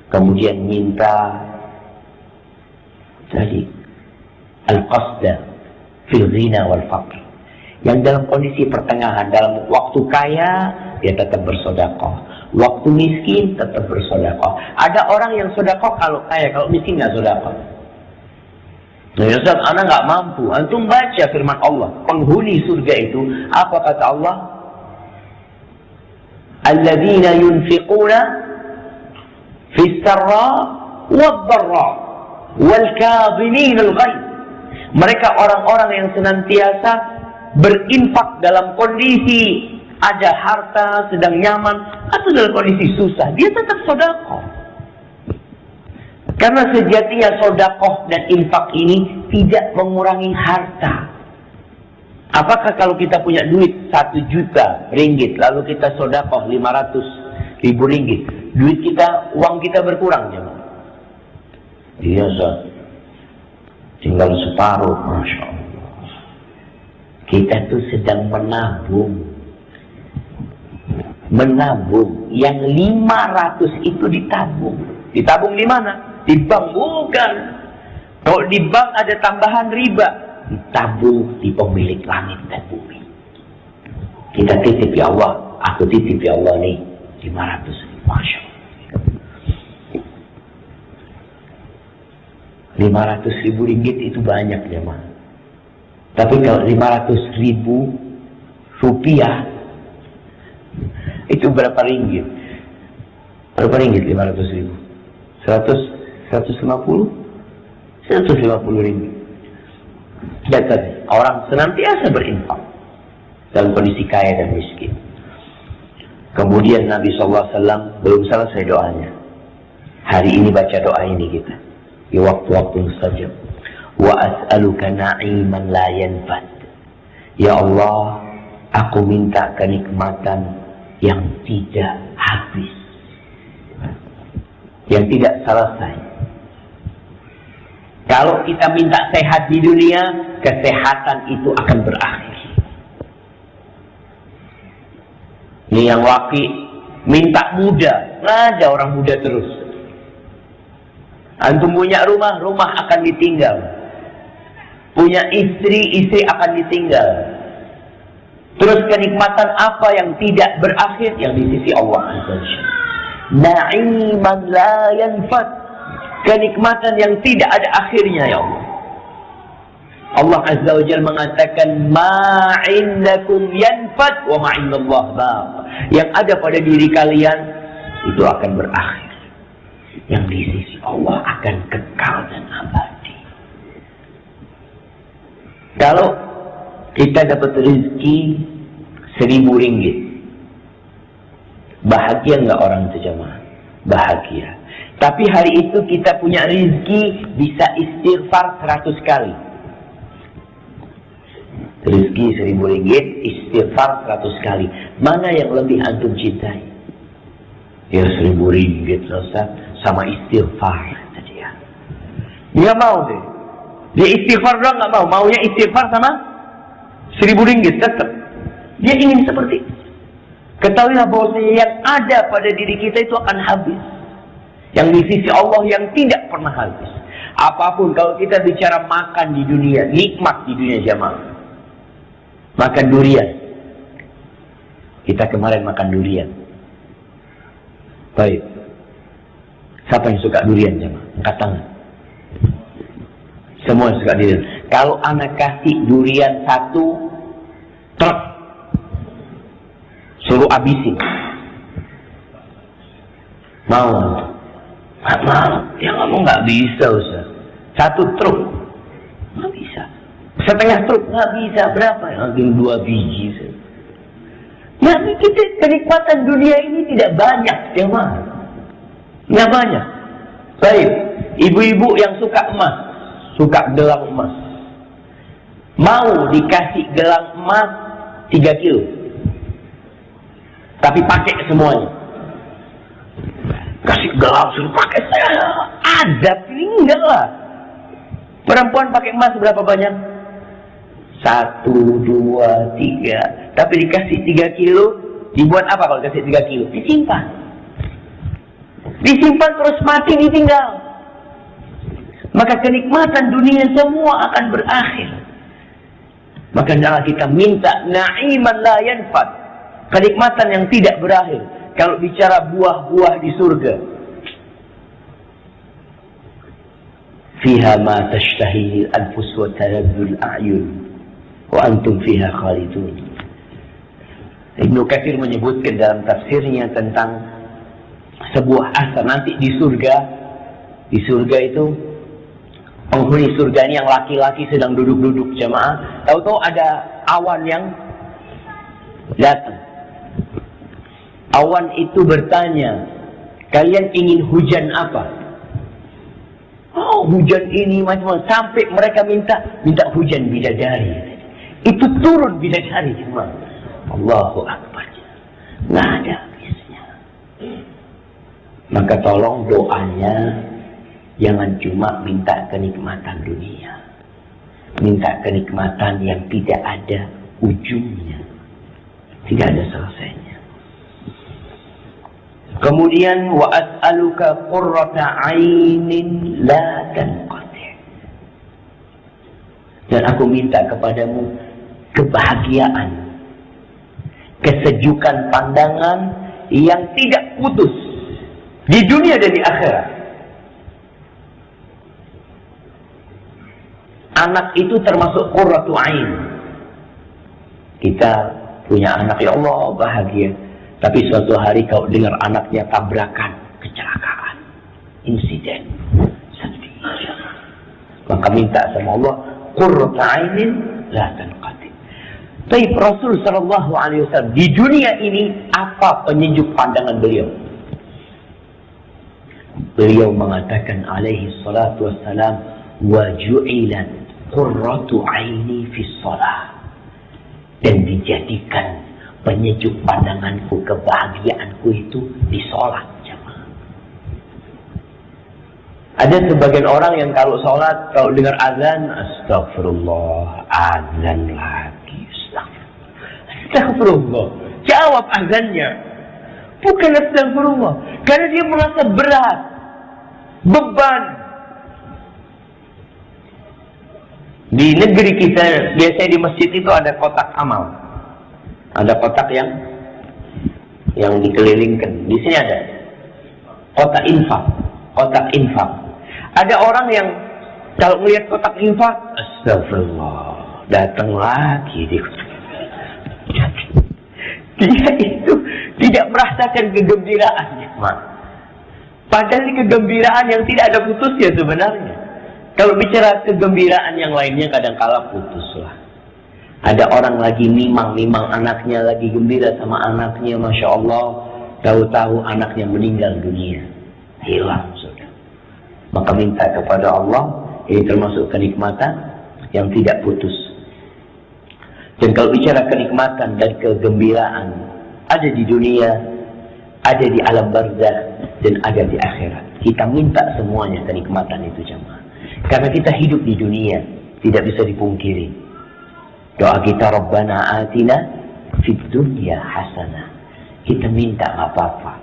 Kemudian minta tadi al-qasda fil ghina wal faqr. Yang dalam kondisi pertengahan, dalam waktu kaya dia tetap bersedekah, waktu miskin tetap bersedekah. Ada orang yang sedekah kalau kaya, kalau miskin nggak sedekah. Nah, ya Ustaz, anak nggak mampu. Antum baca firman Allah, penghuni surga itu apa kata Allah? Alladzina yunfiquna fis sarra wad dharra wal kadhimin al-ghaidh. Mereka orang-orang yang senantiasa berinfak dalam kondisi ada harta, sedang nyaman, atau dalam kondisi susah. Dia tetap sedekah. Karena sejatinya sedekah dan infak ini tidak mengurangi harta. Apakah kalau kita punya duit 1 juta ringgit, lalu kita sedekah 500.000 ringgit, uang kita berkurang, jemaah? Iya, Ustaz. Tinggal separuh, Masya Allah. Kita tuh sedang menabung. Yang 500 itu ditabung. Ditabung di mana? Di bank. Bukan. Kalau di bank ada tambahan riba. Ditabung di pemilik langit dan bumi. Kita titip ya Allah. Aku titip ya Allah nih 500 ribu. Masya Allah. 500 ribu ringgit itu banyak ya mah. Tapi kalau 500 ribu rupiah itu berapa ringgit? Berapa ringgit 500 ribu? 150 ringgit. Lihat tadi, orang senantiasa berinfak dalam kondisi kaya dan miskin. Kemudian Nabi SAW belum selesai doanya. Hari ini baca doa ini kita di waktu-waktu mustajab. Wa as'aluka na'iman la yanfad. Ya Allah, aku minta kenikmatan yang tidak habis, yang tidak selesai. Kalau kita minta sehat di dunia, kesehatan itu akan berakhir. Ini yang laki minta muda, ada orang muda terus. Antum punya rumah, rumah akan ditinggal. Punya istri, istri akan ditinggal. Terus kenikmatan apa yang tidak berakhir? Yang di sisi Allah Azza wa Jalla. Na'iman la yanfad. Kenikmatan yang tidak ada akhirnya ya Allah. Allah Azza wa Jalla mengatakan ma'indakum yanfad wa ma'indallah baq. Yang ada pada diri kalian itu akan berakhir. Yang di sisi Allah akan kekal dan abadi. Kalau kita dapat rezeki 1.000 ringgit, bahagia nggak orang itu jemaah? Bahagia. Tapi hari itu kita punya rezeki bisa istighfar 100 kali. Rezeki 1.000 ringgit, istighfar 100 kali. Mana yang lebih antum cintai? Ya 1.000 ringgit Ustaz, sama istighfar tadi ya. Dia mau deh. Dia istighfar doang nggak mau. Maunya istighfar sama 1.000 ringgit tetap. Dia ingin seperti itu. Ketahuilah bahwasanya yang ada pada diri kita itu akan habis. Yang di sisi Allah yang tidak pernah habis. Apapun kalau kita bicara makan di dunia, nikmat di dunia jamaah. Makan durian. Kita kemarin makan durian. Baik. Siapa yang suka durian jamaah? Angkat tangan. Semua suka durian. Kalau anak kasih durian 1 truk, suruh habisin. Mau? Nggak mau. Ya ngomong nggak bisa Ustaz. 1 truk nggak bisa. 1/2 truk nggak bisa. Berapa? Mungkin 2 biji. Ya kita kenikmatan dunia ini tidak banyak jemaah. Nggak banyak. Baik. Ibu-ibu yang suka emas, suka gelang emas, mau dikasih gelang emas 3 kilo, tapi pakai semuanya. Kasih gelang suruh pakai saya. Ada enggak lah. Perempuan pakai emas berapa banyak? 1, 2, 3. Tapi dikasih 3 kilo, dibuat apa kalau dikasih 3 kilo? Disimpan. Disimpan terus mati ditinggal. Maka kenikmatan dunia semua akan berakhir. Maka jangan kita minta na'iman la yanfad. Kenikmatan yang tidak berakhir. Kalau bicara buah-buah di surga, fiha ma tashtahihi al-anfus wa taladdu al-a'yun wa antum fiha khalidun. Ibnu Katsir menyebutkan dalam tafsirnya tentang sebuah asar nanti di surga. Di surga itu penghuni surga ini yang laki-laki sedang duduk-duduk jamaah. Tahu-tahu ada awan yang datang. Awan itu bertanya, kalian ingin hujan apa? Oh, hujan ini macam-macam. Sampai mereka minta hujan bidadari. Itu turun bidadari semua. Allahu Akbar. Nggak ada habisnya. Maka tolong doanya jangan cuma minta kenikmatan dunia. Minta kenikmatan yang tidak ada ujungnya. Tidak ada selesainya. Kemudian wa as'aluka qurrata 'ainin la tanqati. Dan aku minta kepadamu kebahagiaan, kesejukan pandangan yang tidak putus di dunia dan di akhirat. Anak itu termasuk qurratu 'ain. Kita punya anak, ya Allah bahagia. Tapi suatu hari kau dengar anaknya tabrakan, kecelakaan, insiden, sedih. Maka minta sama Allah, qurratu 'ainin la tanqati. Tapi Rasul sallallahu alaihi wasallam di dunia ini apa penyejuk pandangan beliau? Beliau mengatakan alaihi salatu wassalam, wa ju'ilat qurratu 'aini fi shalah. Dan dijadikan penyejuk pandanganku, kebahagiaanku itu di sholat jamaah. Ada sebagian orang yang kalau sholat, kalau dengar azan, astagfirullah, azan lagi, astagfirullah. Jawab azannya, bukan astagfirullah, karena dia merasa berat, beban. Di negeri kita, biasanya di masjid itu ada kotak amal. Ada kotak yang dikelilingkan. Di sini ada kotak infak. Kotak infak. Ada orang yang kalau melihat kotak infak, astagfirullah, datang lagi dia. Dia itu tidak merasakan kegembiraannya. Padahal ini kegembiraan yang tidak ada putusnya sebenarnya. Kalau bicara kegembiraan yang lainnya kadang-kala putuslah. Ada orang lagi nimang anaknya, lagi gembira sama anaknya, Masya Allah. Tahu-tahu anaknya meninggal dunia. Hilang sudah. Maka minta kepada Allah, ini termasuk kenikmatan yang tidak putus. Dan kalau bicara kenikmatan dan kegembiraan, ada di dunia, ada di alam barzakh, dan ada di akhirat. Kita minta semuanya kenikmatan itu jamaah. Karena kita hidup di dunia, tidak bisa dipungkiri. Doa kita, Rabbana atina fid dunya hasanah. Kita minta nggak apa-apa,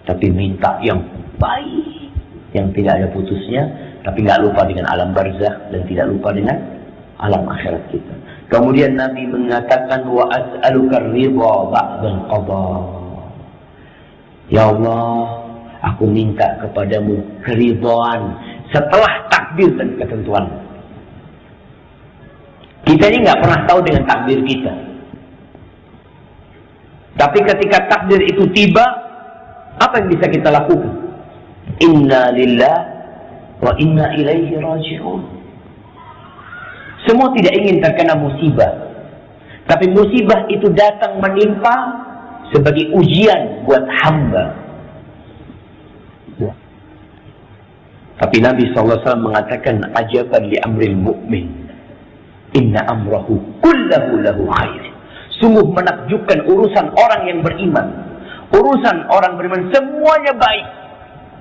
tapi minta yang baik, yang tidak ada putusnya, tapi nggak lupa dengan alam barzakh dan tidak lupa dengan alam akhirat kita. Kemudian Nabi mengatakan, wa as'aluka ridha ba'dal qada. Ya Allah, aku minta kepadamu keridhaan setelah takdir dan ketentuan. Kita ini nggak pernah tahu dengan takdir kita. Tapi ketika takdir itu tiba, apa yang bisa kita lakukan? Inna lillahi wa inna ilaihi raji'un. Semua tidak ingin terkena musibah. Tapi musibah itu datang menimpa sebagai ujian buat hamba. Tapi Nabi SAW mengatakan, ajaban li amril mu'min, inna amrahu kullahu lahu khair. Sungguh menakjubkan urusan orang yang beriman. Urusan orang beriman semuanya baik.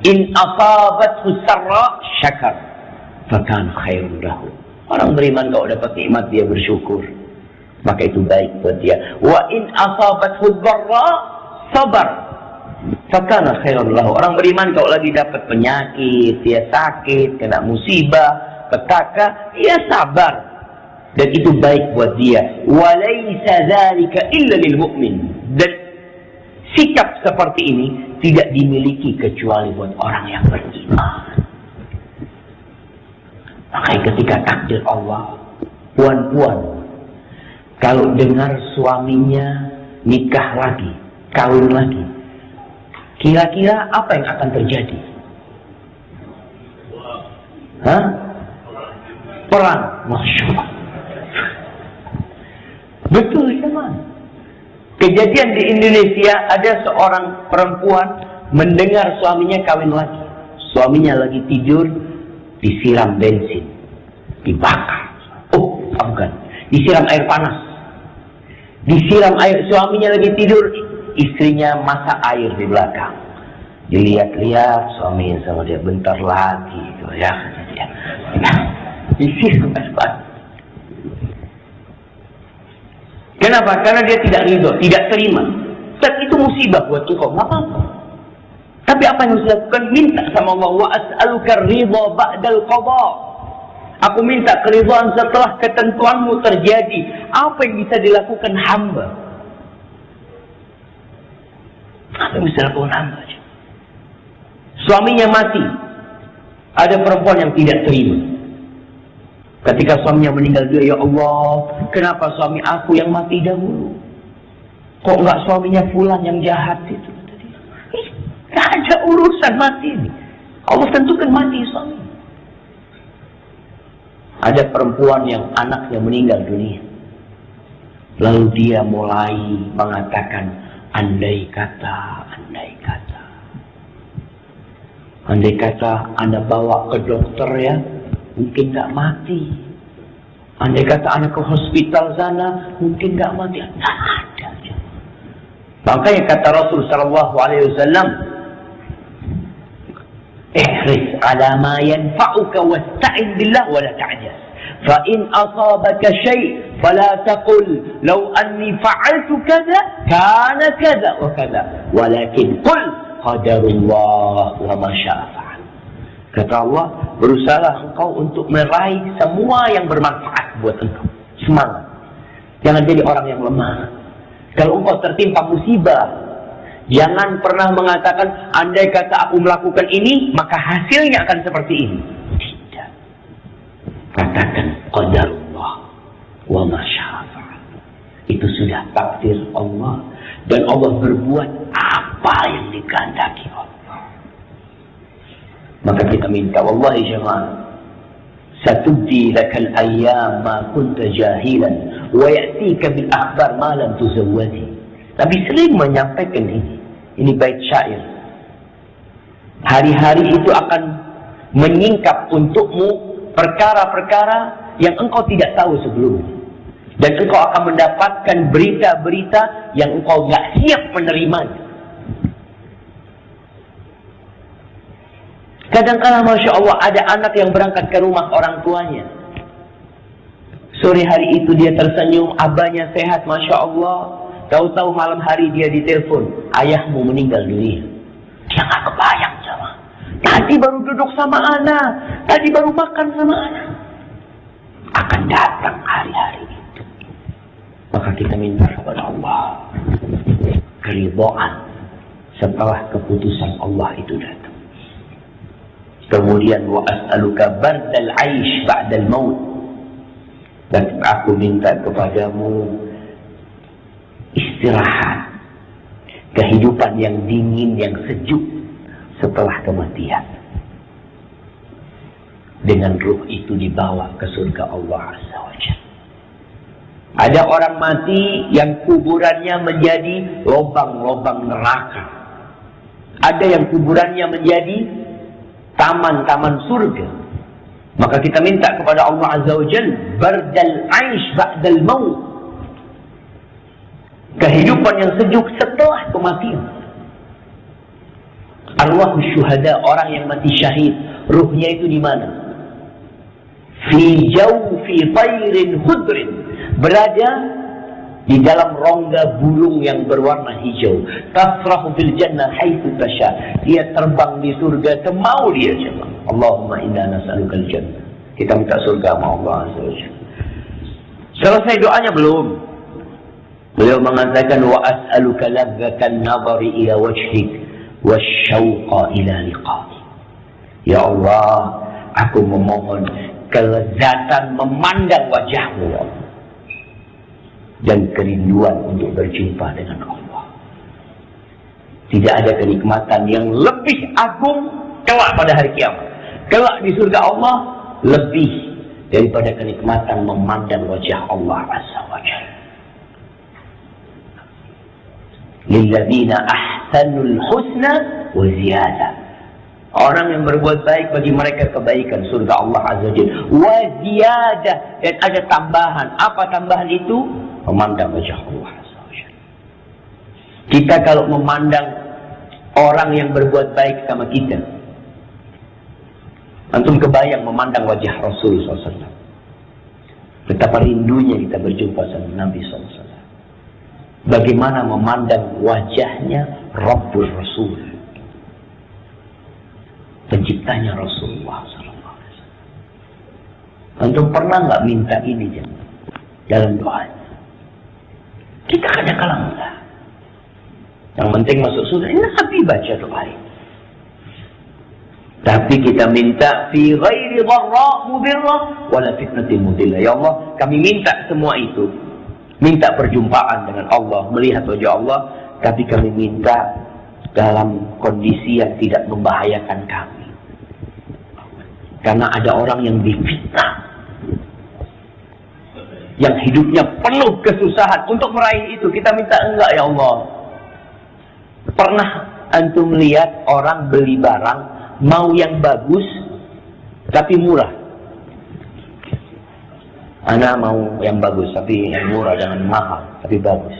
In asabathu sarra syakar, fakan khairun lahu. Orang beriman kalau dapat nikmat dia bersyukur, maka itu baik buat dia. Wa in asabathu dharra sabar, fakana khairan lahu. Orang beriman kalau lagi dapat penyakit, dia sakit, kena musibah, petaka, dia sabar. Dan itu baik buat dia. Walaysa dzalika illa lil mu'min. Dan sikap seperti ini tidak dimiliki kecuali buat orang yang beriman. Makanya ketika takdir Allah, puan-puan kalau dengar suaminya nikah lagi, kawin lagi, kira-kira apa yang akan terjadi? Hah? Perang, Masya Allah. Betul teman. Kejadian di Indonesia, ada seorang perempuan mendengar suaminya kawin lagi. Suaminya lagi tidur, disiram bensin, dibakar. Oh, bukan. Disiram air panas. Disiram air, suaminya lagi tidur, istrinya masak air di belakang. Dilihat-lihat suaminya sama dia, bentar lagi, ya. Disiram air panas. Kenapa? Karena dia tidak ridho, tidak terima. Dan itu musibah buat engkau, nggak apa-apa. Tapi apa yang harus dilakukan? Minta sama Allah. Wa as'aluka ridha ba'dal qada. Aku minta keridhaan setelah ketentuanmu terjadi. Apa yang bisa dilakukan hamba? Apa yang bisa dilakukan hamba? Suaminya mati. Ada perempuan yang tidak terima. Ketika suaminya meninggal dia, ya Allah, kenapa suami aku yang mati dahulu? Kok enggak suaminya fulan yang jahat itu? Tidak ada urusan mati ini. Allah tentukan mati suami. Ada perempuan yang anaknya meninggal dunia. Lalu dia mulai mengatakan, andai kata. Andai kata Anda bawa ke dokter ya, mungkin tidak mati. Andai kata Anda ke hospital sana, mungkin tidak mati. Tidak ada. Makanya kata Rasul sallallahu alaihi wasallam, ihris ala ma yanfa'uka wasta'in billah wa la ta'jas. Fa in asabaka shay' fala taqul law anni fa'altu kadza kana kadza wa kadza, walakin qul qadarullah wa ma syaa fa'al. Kata Allah, berusahalah engkau untuk meraih semua yang bermanfaat buat engkau. Semangat. Jangan jadi orang yang lemah. Kalau engkau tertimpa musibah, jangan pernah mengatakan, andai kata aku melakukan ini, maka hasilnya akan seperti ini. Tidak. Katakan, qadarullah wa ma syaa fa'al. Itu sudah takdir Allah. Dan Allah berbuat apa yang dikehendaki Allah. Maka kita minta, wallahi jemaah, satubdi lakal ayyam ma kunta jahilan wa ya'tika bil akhbar ma lam tuzawwadi. Nabi sering menyampaikan ini. Ini bait syair. Hari-hari itu akan menyingkap untukmu perkara-perkara yang engkau tidak tahu sebelumnya. Dan engkau akan mendapatkan berita-berita yang engkau gak siap menerimanya. Kadang-kadang Masya Allah ada anak yang berangkat ke rumah orang tuanya. Sore hari itu dia tersenyum, abahnya sehat Masya Allah. Tahu-tahu malam hari dia ditelepon, ayahmu meninggal dunia. Dia gak kebayang sama. Tadi baru duduk sama anak, tadi baru makan sama anak. Akan datang hari-hari itu. Maka kita minta kepada Allah keridhaan setelah keputusan Allah itu datang. Kemudian wa as'aluka bardal aish ba'dal maut. Dan aku minta kepadamu istirahat, kehidupan yang dingin, yang sejuk setelah kematian. Dengan ruh itu dibawa ke surga Allah Azza wa Jalla. Ada orang mati yang kuburannya menjadi lubang-lubang neraka. Ada yang kuburannya menjadi taman-taman surga. Maka kita minta kepada Allah Azza wa Jalla bardal aish ba'dal maut. Kehidupan yang sejuk setelah kematian. Arwah syuhada, orang yang mati syahid, ruhnya itu di mana? Fi jawfi tayrin khudrin, berada di dalam rongga burung yang berwarna hijau. Tasrahu fil jannah haitsu tasha. Dia terbang di surga semau dia jemaah. Allahumma inna nas'aluka al-jannah. Kita minta surga sama Allah Azza wa Jalla. Selesai doanya belum? Beliau mengatakan wa as'aluka ladzatan nadhari ila wajhik wasyauqa ila liqa'i. Ya Allah, aku memohon kelezatan memandang wajahmu ya Allah. Dan kerinduan untuk berjumpa dengan Allah. Tidak ada kenikmatan yang lebih agung kelak pada hari kiamat. Kelak di surga Allah lebih daripada kenikmatan memandang wajah Allah Azza wa Jalla. Lilladzina ahsanul husna wa ziyadah. Orang yang berbuat baik bagi mereka kebaikan surga Allah Azza wa Jalla. Wa ziyadah, dan ada tambahan. Apa tambahan itu? Memandang wajah Allah Azza wa Jalla. Kita kalau memandang orang yang berbuat baik sama kita, antum kebayang memandang wajah Rasul SAW. Betapa rindunya kita berjumpa sama Nabi SAW. bagaimana memandang wajahnya Rabbul Rasul, penciptanya Rasulullah SAW. Antum pernah nggak minta ini dalam doa? Kita kadang-kadang enggak. Yang penting masuk surga, ini Nabi baca doa ini. Tapi kita minta fi ghairi dharra mudirrah wala fitnatin mudillah. Ya Allah, kami minta semua itu. Minta perjumpaan dengan Allah, melihat wajah Allah, tapi kami minta dalam kondisi yang tidak membahayakan kami. Karena ada orang yang difitnah, yang hidupnya penuh kesusahan untuk meraih itu. Kita minta enggak, ya Allah. Pernah antum lihat orang beli barang mau yang bagus tapi murah? Ana mau yang bagus tapi yang murah, jangan mahal tapi bagus.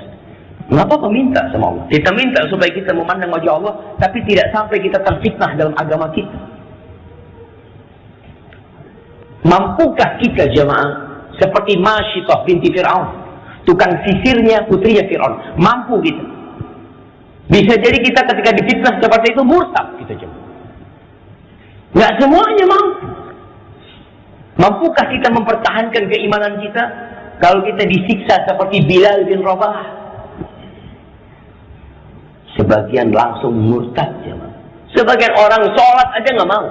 Mengapa meminta sama Allah? Kita minta supaya kita memandang wajah Allah, tapi tidak sampai kita terfitnah dalam agama kita. Mampukah kita jemaah seperti Masyitah binti Fir'aun, tukang sisirnya putrinya Fir'aun? Mampu kita? Bisa jadi kita ketika difitnah seperti itu murtad kita jemaah. Nggak semuanya mampu. Mampukah kita mempertahankan keimanan kita kalau kita disiksa seperti Bilal bin Rabah? Sebagian langsung murtad jemaah. Sebagian orang sholat aja nggak mau.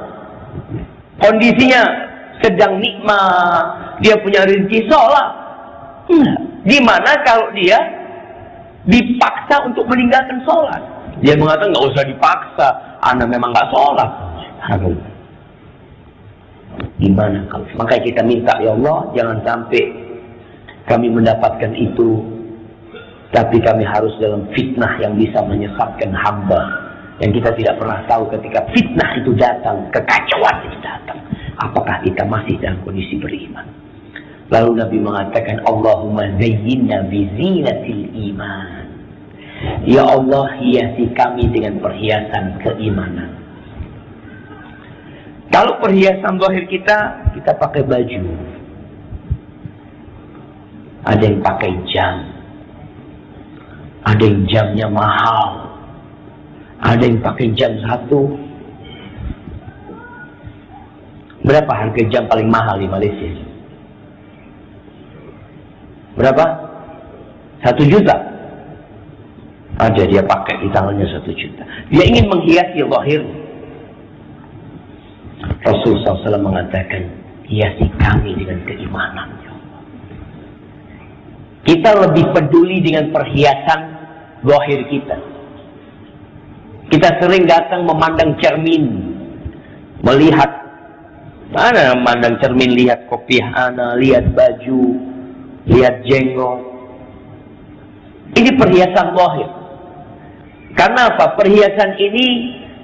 Kondisinya sedang nikmat, dia punya rezeki sholat. Gimana kalau dia dipaksa untuk meninggalkan sholat? Dia mengatakan nggak usah dipaksa, Anda memang nggak sholat. Gimana kalau? Maka kita minta, ya Allah, jangan sampai kami mendapatkan itu, tapi kami harus dalam fitnah yang bisa menyesatkan hamba, yang kita tidak pernah tahu ketika fitnah itu datang, kekacauan itu datang, apakah kita masih dalam kondisi beriman? Lalu Nabi mengatakan, Allahumma zayyinna bizinatil iman. Ya Allah, hiasi kami dengan perhiasan keimanan. Kalau perhiasan zahir kita pakai baju. Ada yang pakai jam. Ada yang jamnya mahal. Ada yang pakai jam satu. Berapa harga jam paling mahal di Malaysia? Berapa? 1 juta. Ada dia pakai di tangannya 1 juta. Dia ingin menghiasi zahir. Rasulullah SAW mengatakan, hiasi kami dengan keimanan. Kita lebih peduli dengan perhiasan zahir kita. Kita sering datang memandang cermin, melihat mana memandang cermin, lihat kopiah ana, lihat baju, lihat jenggot. Ini perhiasan zahir. Karena apa? Perhiasan ini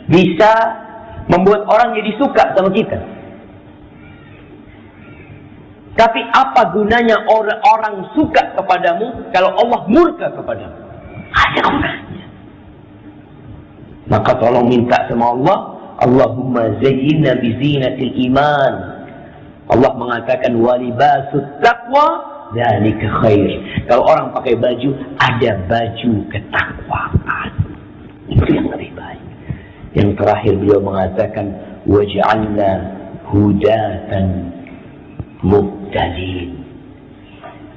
bisa membuat orang jadi suka sama kita. Tapi apa gunanya orang suka kepadamu kalau Allah murka kepadamu? Ada gunanya. Maka tolong minta sama Allah, Allahumma zayyinna bizinatil iman. Allah mengatakan walibasut taqwa dzalika khair. Kalau orang pakai baju, ada baju ketakwaan. Itu yang lebih baik. Yang terakhir beliau mengatakan waj'alna hudatan muhtadin.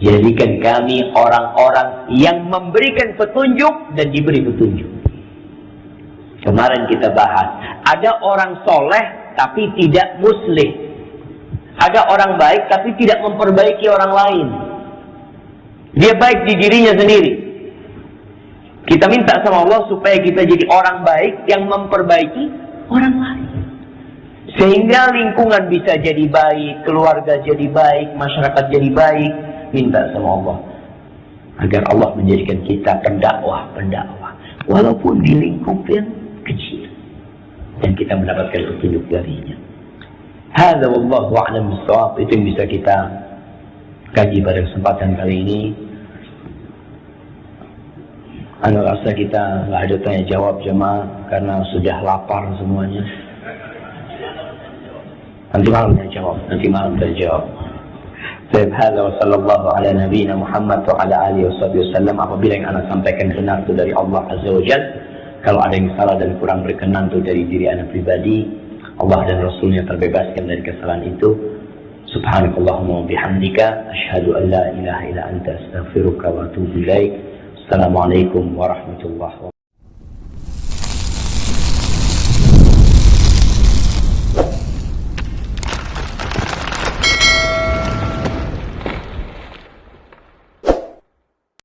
Jadikan kami orang-orang yang memberikan petunjuk dan diberi petunjuk. Kemarin kita bahas, ada orang soleh tapi tidak muslih. Ada orang baik tapi tidak memperbaiki orang lain. Dia baik di dirinya sendiri. Kita minta sama Allah supaya kita jadi orang baik yang memperbaiki orang lain. Sehingga lingkungan bisa jadi baik, keluarga jadi baik, masyarakat jadi baik. Minta sama Allah agar Allah menjadikan kita pendakwah. Walaupun di lingkup yang kecil. Dan kita mendapatkan petunjuk darinya. Hadza wallahu a'lam bissawab. Itu yang bisa kita kaji pada kesempatan kali ini. Anda rasa kita nggak ada tanya jawab jemaah karena sudah lapar semuanya. Nanti malam tanya jawab. Hadza wa sallallahu ala nabiyyina Muhammad wa ala alihi wasallam. Apabila yang anak sampaikan benar itu dari Allah Azza wa Jalla, kalau ada yang salah dan kurang berkenan itu dari diri anak pribadi, Allah dan Rasulnya terbebaskan dari kesalahan itu. Subhanakallahumma wa bihamdika asyhadu an la ilaha illa anta astaghfiruka wa atubu ilaik. Assalamualaikum warahmatullahi wabarakatuh.